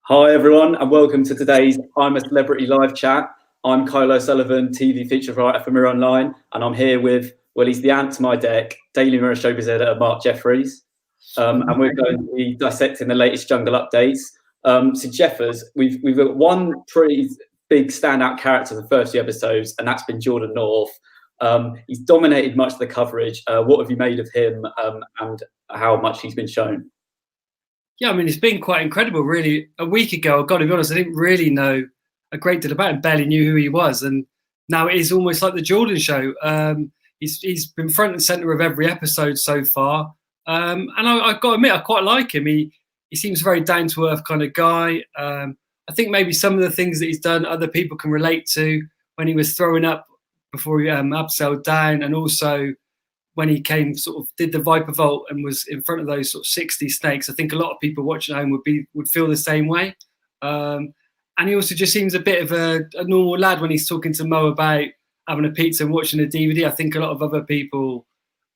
Hi everyone, and welcome to today's I'm a Celebrity live chat. I'm Kyle O'Sullivan, TV feature writer for Mirror Online, and I'm here with, well, he's the ant to my deck, Daily Mirror showbiz editor Mark Jeffries, and we're going to be dissecting the latest jungle updates. So Jeffers, we've got one pretty big standout character in the first few episodes, and that's been Jordan North. He's dominated much of the coverage. What have you made of him, and how much he's been shown? Yeah, I mean, it's been quite incredible, really. A week ago, I've got to be honest, I didn't really know a great deal about him, barely knew who he was. And now it is almost like the Jordan show. He's been front and centre of every episode so far. And I've got to admit, I quite like him. He seems a very down-to-earth kind of guy. I think maybe some of the things that he's done, other people can relate to, when he was throwing up before he abseiled down, and also when he came, sort of did the Viper Vault and was in front of those sort of 60 snakes. I think a lot of people watching at home would feel the same way. And he also just seems a bit of a normal lad when he's talking to Mo about having a pizza and watching a DVD. I think a lot of other people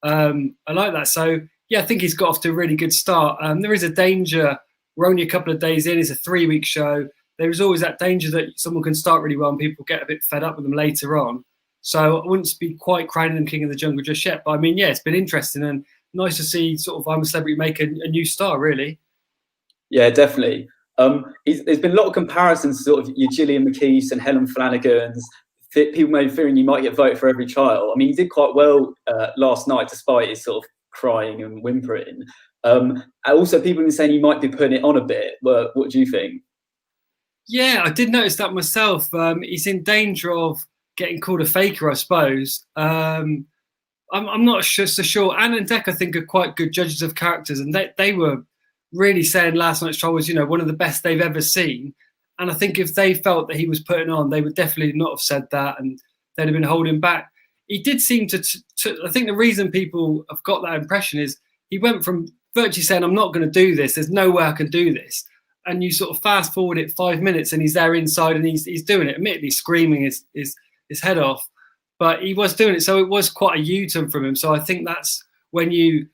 are like that. So, yeah, I think he's got off to a really good start. There is a danger. We're only a couple of days in. It's a 3-week show. There is always that danger that someone can start really well and people get a bit fed up with them later on. So I wouldn't be quite crowning him King of the Jungle just yet. But I mean, yeah, it's been interesting and nice to see sort of I'm a Celebrity make a new star, really. Yeah, definitely. There's been a lot of comparisons to sort of your Gillian McKeiths and Helen Flanagan's. People may be fearing you might get voted for every child. I mean, he did quite well last night, despite his sort of crying and whimpering. Also, people have been saying he might be putting it on a bit. What do you think? Yeah, I did notice that myself. He's in danger of getting called a faker, I suppose. I'm not so sure. Anne and Deck, I think, are quite good judges of characters, and they were really saying last night's trial was, one of the best they've ever seen. And I think if they felt that he was putting on, they would definitely not have said that, and they'd have been holding back. He did seem to I think the reason people have got that impression is he went from virtually saying, I'm not going to do this, there's no way I can do this. And you sort of fast forward it 5 minutes and he's there inside and he's doing it, admittedly screaming his head off, but he was doing it. So it was quite a U-turn from him. So I think that's when you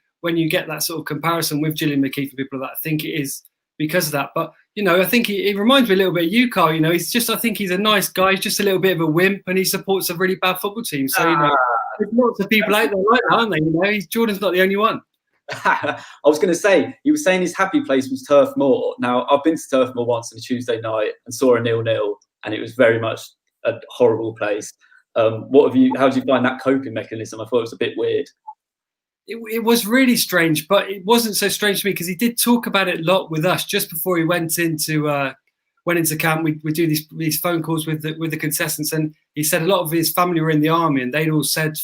get that sort of comparison with Gillian McKeith and people like that, I think it is because of that. But, I think he reminds me a little bit of you, Carl. I think he's a nice guy. He's just a little bit of a wimp and he supports a really bad football team. So, there's lots of people out there like that, aren't they? Jordan's not the only one. I was going to say, you were saying his happy place was Turf Moor. Now, I've been to Turf Moor once on a Tuesday night and saw a 0-0, and it was very much a horrible place. How did you find that coping mechanism? I thought it was a bit weird. It was really strange, but it wasn't so strange to me because he did talk about it a lot with us just before he went into camp. We do these phone calls with the contestants, and he said a lot of his family were in the army, and they'd all said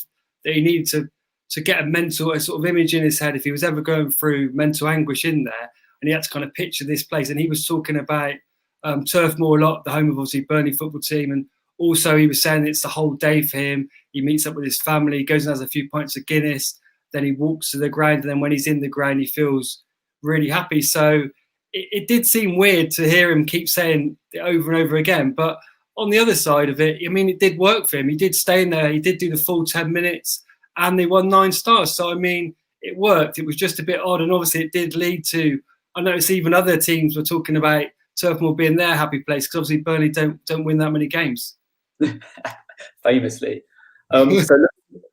that he needed to get a sort of image in his head if he was ever going through mental anguish in there, and he had to kind of picture this place. And he was talking about Turf Moor a lot, the home of obviously Burnley football team, and also he was saying it's the whole day for him. He meets up with his family, goes and has a few pints of Guinness, then he walks to the ground, and then when he's in the ground, he feels really happy. So it did seem weird to hear him keep saying it over and over again. But on the other side of it, I mean, it did work for him. He did stay in there. He did do the full 10 minutes, and they won 9 stars. So, I mean, it worked. It was just a bit odd, and obviously it did lead to, I noticed even other teams were talking about Turf Moor being their happy place because obviously Burnley don't win that many games. Famously. So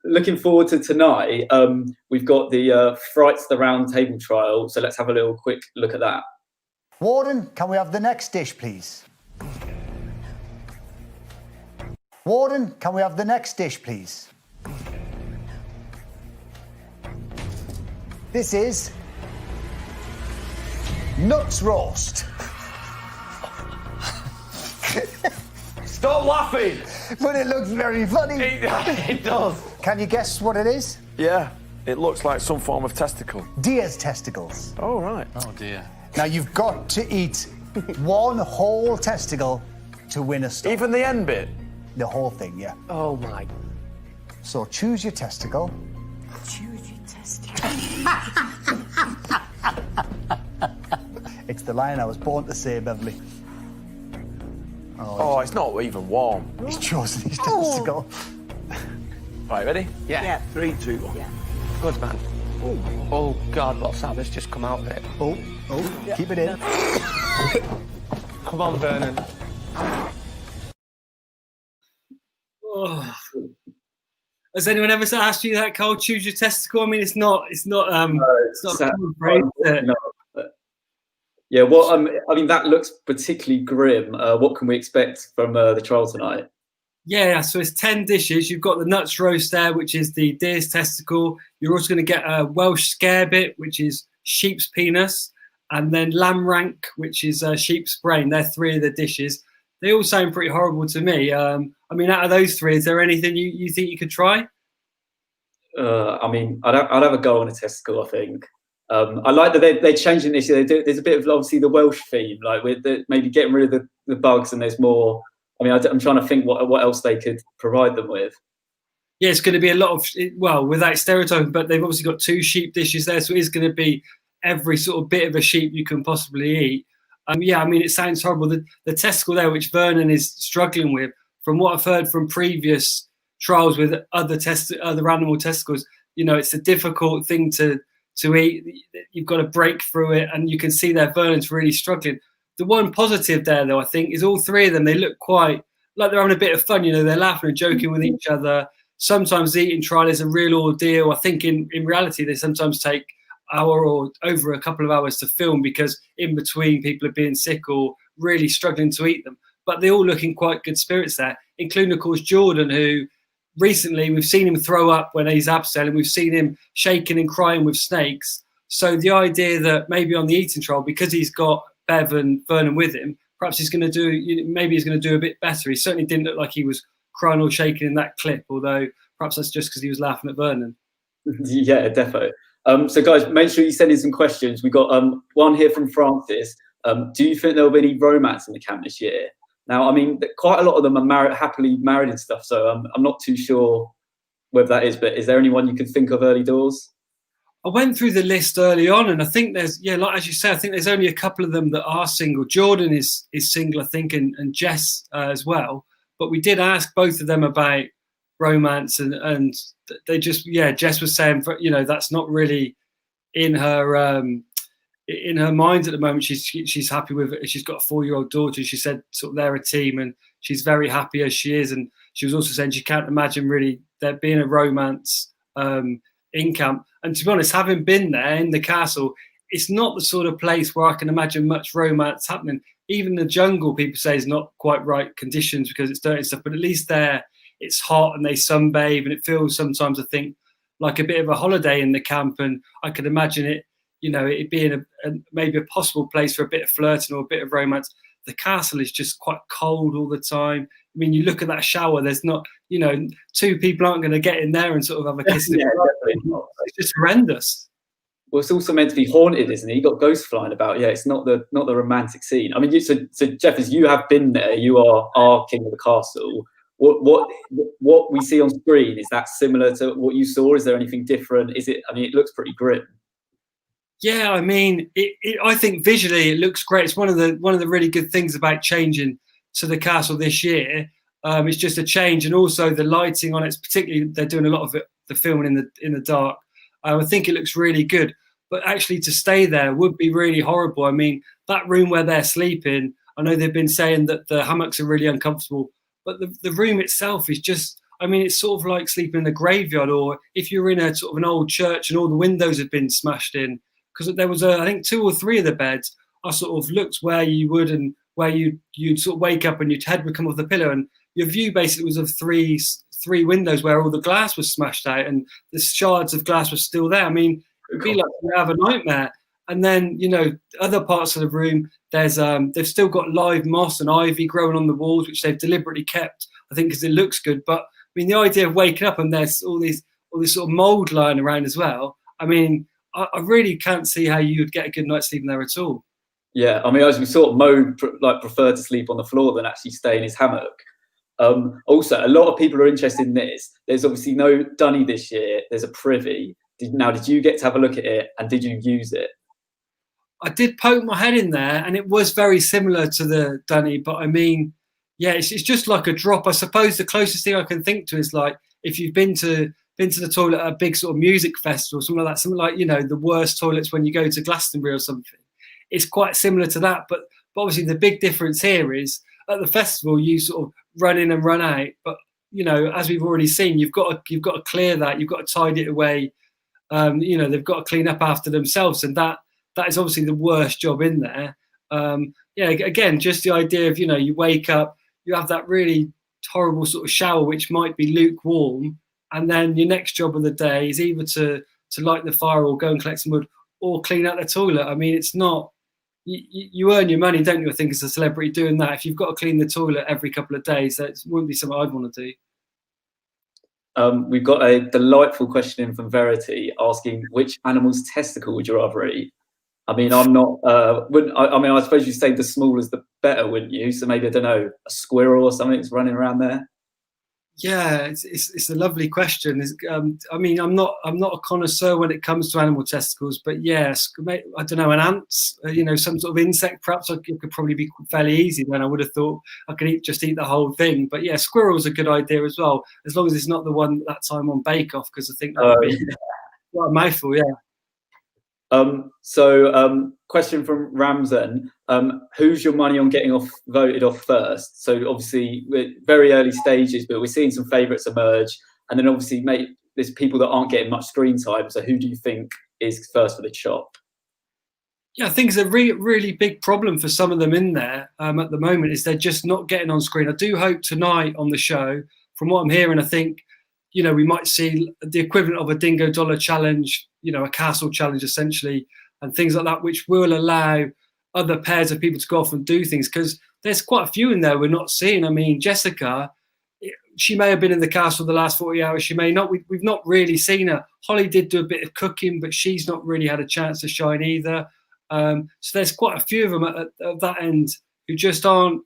looking forward to tonight, we've got the Frights the Round Table trial. So let's have a little quick look at that. Warden, can we have the next dish, please? Warden, can we have the next dish, please? This is nuts roast. Stop laughing! But it looks very funny. It does. Can you guess what it is? Yeah, it looks like some form of testicle. Deer's testicles. Oh, right. Oh, dear. Now, you've got to eat one whole testicle to win a star. Even the end bit? The whole thing, yeah. Oh, my. So choose your testicle. Choose your testicle. It's the line I was born to say, Beverly. Oh, it's not even warm. He's chosen his testicle. Right, ready? Yeah. 3, 2, 1. Yeah. Good, man. Oh, God, what's that? Let's just come out of it. Oh, keep it in. Come on, Vernon. Oh. Has anyone ever asked you that, Cole? Choose your testicle. I mean, it's not sad. common phrase, is it? No, but- yeah, well, I mean, that looks particularly grim. What can we expect from the trial tonight? Yeah, so it's 10 dishes. You've got the nuts roast there, which is the deer's testicle. You're also going to get a Welsh scarebit, which is sheep's penis, and then lamb rank, which is sheep's brain. They're three of the dishes. They all sound pretty horrible to me. I mean, out of those three, is there anything you think you could try? I mean, I'd have a go on a testicle, I think. I like that they're changing this year. There's a bit of obviously the Welsh theme, like with maybe getting rid of the bugs, and there's more. I mean, I'm trying to think what else they could provide them with. Yeah, it's going to be a lot of, well, without stereotyping, but they've obviously got 2 sheep dishes there, so it is going to be every sort of bit of a sheep you can possibly eat. Yeah, I mean, it sounds horrible. The testicle there, which Vernon is struggling with, from what I've heard from previous trials with other animal testicles, you know, it's a difficult thing to eat. You've got to break through it, and you can see there Vernon's really struggling. The one positive there, though, I think, is all 3 of them, they look quite like they're having a bit of fun. You know, they're laughing and joking with each other. Sometimes the eating trial is a real ordeal. I think in reality, they sometimes take hour or over a couple of hours to film because in between people are being sick or really struggling to eat them. But they all look in quite good spirits there, including, of course, Jordan, who recently we've seen him throw up when he's abseiling. We've seen him shaking and crying with snakes. So the idea that maybe on the eating trial, because he's got Bev and Vernon with him, perhaps he's going to do, maybe he's going to do a bit better. He certainly didn't look like he was crying or shaking in that clip, although perhaps that's just because he was laughing at Vernon. Yeah, definitely. So guys, make sure you send in some questions. We got one here from Francis. Do you think there'll be any romance in the camp this year? Now, I mean, quite a lot of them are happily married and stuff, so I'm not too sure whether that is, but is there anyone you could think of early doors? I went through the list early on, and I think there's, yeah, like as you say, I think there's only a couple of them that are single. Jordan is single, I think, and Jess as well. But we did ask both of them about romance, and they just, yeah, Jess was saying, you know, that's not really in her mind at the moment. She's happy with it. She's got a 4-year-old daughter. She said sort of they're a team, and she's very happy as she is. And she was also saying she can't imagine really there being a romance in camp. And to be honest, having been there in the castle, it's not the sort of place where I can imagine much romance happening. Even the jungle, people say, is not quite right conditions because it's dirty and stuff. But at least there, it's hot and they sunbathe, and it feels sometimes, I think, like a bit of a holiday in the camp. And I could imagine it, you know, it being maybe a possible place for a bit of flirting or a bit of romance. The castle is just quite cold all the time. I mean, you look at that shower, there's not, you know, 2 people aren't going to get in there and sort of have a kiss. Yeah, definitely not. It's just horrendous. Well, it's also meant to be haunted, isn't it? You got ghosts flying about. Yeah, it's not the romantic scene. I mean, so Jeff, as you have been there, you are our king of the castle. What we see on screen, is that similar to what you saw? Is there anything different? Is it? I mean, it looks pretty grim. Yeah, I mean, I think visually it looks great. It's one of the really good things about changing to the castle this year. It's just a change, and also the lighting on it. Particularly, they're doing a lot of the filming in the dark. I think it looks really good. But actually, to stay there would be really horrible. I mean, that room where they're sleeping, I know they've been saying that the hammocks are really uncomfortable, but the room itself is just, I mean, it's sort of like sleeping in a graveyard, or if you're in a sort of an old church and all the windows have been smashed in. Because there was, I think, 2 or 3 of the beds, I sort of looked where you would and where you'd sort of wake up and your head would come off the pillow, and your view basically was of three windows where all the glass was smashed out and the shards of glass were still there. I mean, it'd be like you have a nightmare. And then, you know, other parts of the room, there's they've still got live moss and ivy growing on the walls, which they've deliberately kept, I think, because it looks good. But I mean, the idea of waking up and there's all this sort of mold lying around as well. I mean, I really can't see how you would get a good night's sleep in there at all. Yeah, I mean, as we saw, Mo preferred to sleep on the floor than actually stay in his hammock. Also, a lot of people are interested in this. There's obviously no dunny this year. There's a privy. Did you get to have a look at it, and did you use it? I did poke my head in there, and it was very similar to the dunny. But I mean, yeah, it's just like a drop. I suppose the closest thing I can think to is like if you've been to the toilet at a big sort of music festival, something like that, something like, you know, the worst toilets when you go to Glastonbury or something. It's quite similar to that, but But obviously the big difference here is at the festival you sort of run in and run out, but you know, as we've already seen, you've got to clear that, you've got to tidy it away. You know, they've got to clean up after themselves, and that is obviously the worst job in there. Yeah, again, just the idea of, you know, you wake up, you have that really horrible sort of shower which might be lukewarm, and then your next job of the day is either to light the fire or go and collect some wood or clean out the toilet. I mean, it's not, you earn your money, don't you, I think, as a celebrity doing that. If you've got to clean the toilet every couple of days, that wouldn't be something I'd want to do. We've got a delightful question in from Verity asking, which animal's testicle would you rather eat? I mean, I'm not, I mean, I suppose you say the smaller the better, wouldn't you? So maybe, I don't know, a squirrel or something's running around there? Yeah, it's a lovely question. I mean, I'm not a connoisseur when it comes to animal testicles, but yes, I don't know, an ant, you know, some sort of insect, perhaps it could probably be fairly easy. Then I would have thought I could just eat the whole thing. But yeah, squirrel's a good idea as well, as long as it's not the one that time on Bake Off, because I think that would be what a mouthful. Yeah. Question from Ramzan, who's your money on getting voted off first? So obviously we're very early stages, but we're seeing some favourites emerge, and then obviously there's people that aren't getting much screen time. So who do you think is first for the chop? Yeah, I think it's a really big problem for some of them in there at the moment, is they're just not getting on screen. I do hope tonight on the show, from what I'm hearing, I think, you know, we might see the equivalent of a Dingo Dollar challenge, you know, a castle challenge essentially, and things like that, which will allow other pairs of people to go off and do things, because there's quite a few in there we're not seeing. I mean, Jessica, she may have been in the castle the last 40 hours, she may not. We've not really seen her. Holly did do a bit of cooking, but she's not really had a chance to shine either. So there's quite a few of them at that end who just aren't,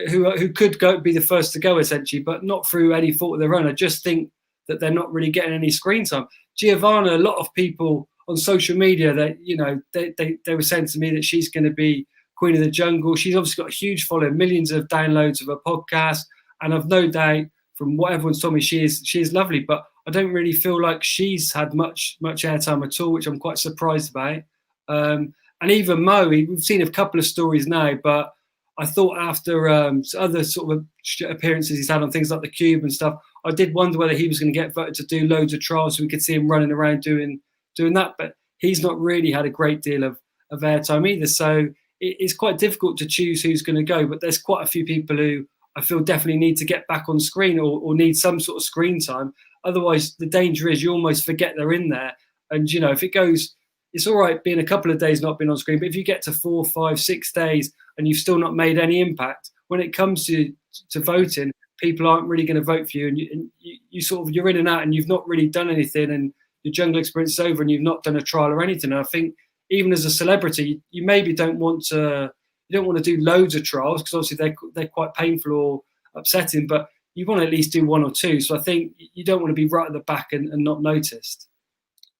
who could be the first to go essentially, but not through any fault of their own. I just think that they're not really getting any screen time. Giovanna, a lot of people on social media, that, you know, they were saying to me that she's going to be Queen of the Jungle. She's obviously got a huge following, millions of downloads of her podcast, and I've no doubt from what everyone's told me, she is lovely, but I don't really feel like she's had much airtime at all, which I'm quite surprised about. And even Mo, we've seen a couple of stories now, but I thought after other sort of appearances he's had on things like the Cube and stuff, I did wonder whether he was going to get voted to do loads of trials so we could see him running around doing that. But he's not really had a great deal of airtime either. So it's quite difficult to choose who's going to go. But there's quite a few people who I feel definitely need to get back on screen or need some sort of screen time. Otherwise, the danger is you almost forget they're in there. And, you know, if it goes, it's all right being a couple of days not being on screen, but if you get to 4, 5, 6 days and you've still not made any impact, when it comes to voting, people aren't really going to vote for you, and you sort of, you're in and out and you've not really done anything, and your jungle experience is over and you've not done a trial or anything. And I think even as a celebrity, you maybe don't want to do loads of trials, because obviously they're quite painful or upsetting, but you want to at least do 1 or 2. So I think you don't want to be right at the back and not noticed.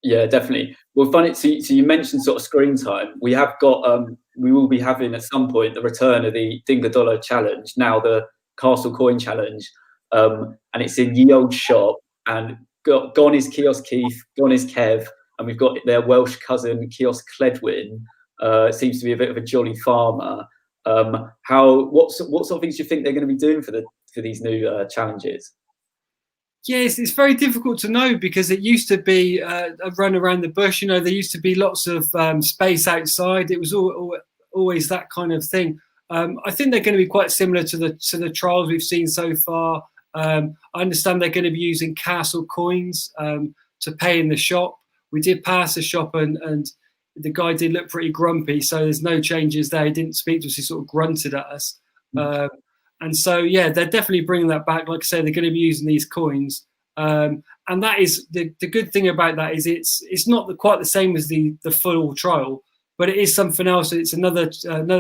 Yeah, definitely. Well, funny. So you mentioned sort of screen time. We have got, we will be having at some point the return of the Dingo Dollar challenge, now the Castle Coin challenge, and it's in Ye Old Shop. And gone is Kiosk Keith, gone is Kev, and we've got their Welsh cousin Kiosk Cledwyn. Seems to be a bit of a jolly farmer. What sort of things do you think they're going to be doing for these new challenges? Yes, it's very difficult to know, because it used to be a run around the bush. You know, there used to be lots of space outside. It was always that kind of thing. I think they're going to be quite similar to the trials we've seen so far. I understand they're going to be using castle coins to pay in the shop. We did pass the shop and the guy did look pretty grumpy, so there's no changes there. He didn't speak to us, he sort of grunted at us. And so, yeah, they're definitely bringing that back. Like I say, they're going to be using these coins. And that is the good thing about that is it's not quite the same as the full trial, but it is something else. It's another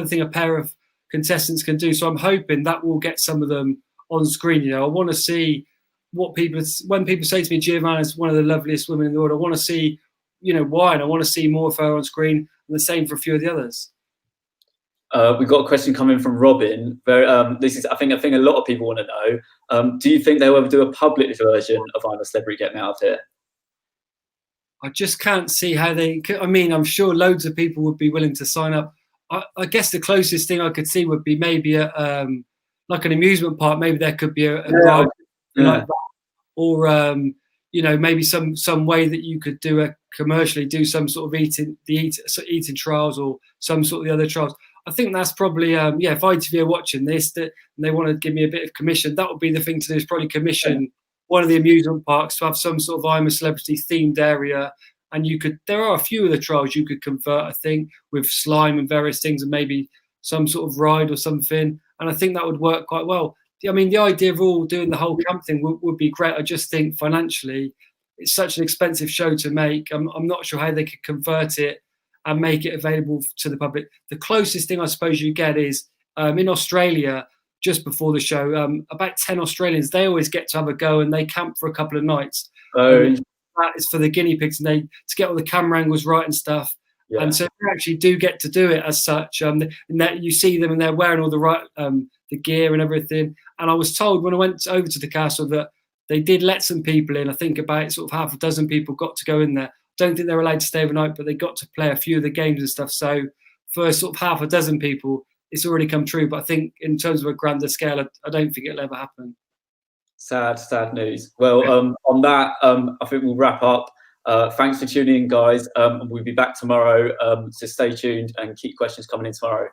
thing a pair of contestants can do. So I'm hoping that will get some of them on screen. You know, I want to see when people say to me, Giovanna's one of the loveliest women in the world, I want to see, you know, why, and I want to see more of her on screen, and the same for a few of the others. We've got a question coming from Robin. This is, I think a lot of people want to know. Do you think they'll ever do a public version of I'm a Celebrity, Get Me Out of Here? I just can't see how they could. I mean, I'm sure loads of people would be willing to sign up. I guess the closest thing I could see would be maybe a like an amusement park. Maybe there could be a ride like that, or you know, maybe some way that you could do commercially do some sort of eating trials or some sort of the other trials. I think that's probably if ITV are watching this and they want to give me a bit of commission, that would be the thing to do, is probably commission one of the amusement parks to have some sort of I'm a Celebrity themed area. And there are a few of the trials you could convert, I think, with slime and various things, and maybe some sort of ride or something. And I think that would work quite well. I mean, the idea of all doing the whole camp thing would be great. I just think financially, it's such an expensive show to make. I'm not sure how they could convert it and make it available to the public. The closest thing I suppose you get is in Australia, just before the show, about 10 Australians, they always get to have a go and they camp for a couple of nights. That is for the guinea pigs, and to get all the camera angles right and stuff. Yeah. And so you actually do get to do it as such. And that you see them and they're wearing all the right the gear and everything. And I was told when I went over to the castle that they did let some people in. I think about sort of half a dozen people got to go in there. Don't think they were allowed to stay overnight, but they got to play a few of the games and stuff. So for sort of half a dozen people, it's already come true. But I think in terms of a grander scale, I don't think it'll ever happen. Sad news. Well, on that, I think we'll wrap up. Thanks for tuning in, guys. We'll be back tomorrow. So stay tuned and keep questions coming in tomorrow.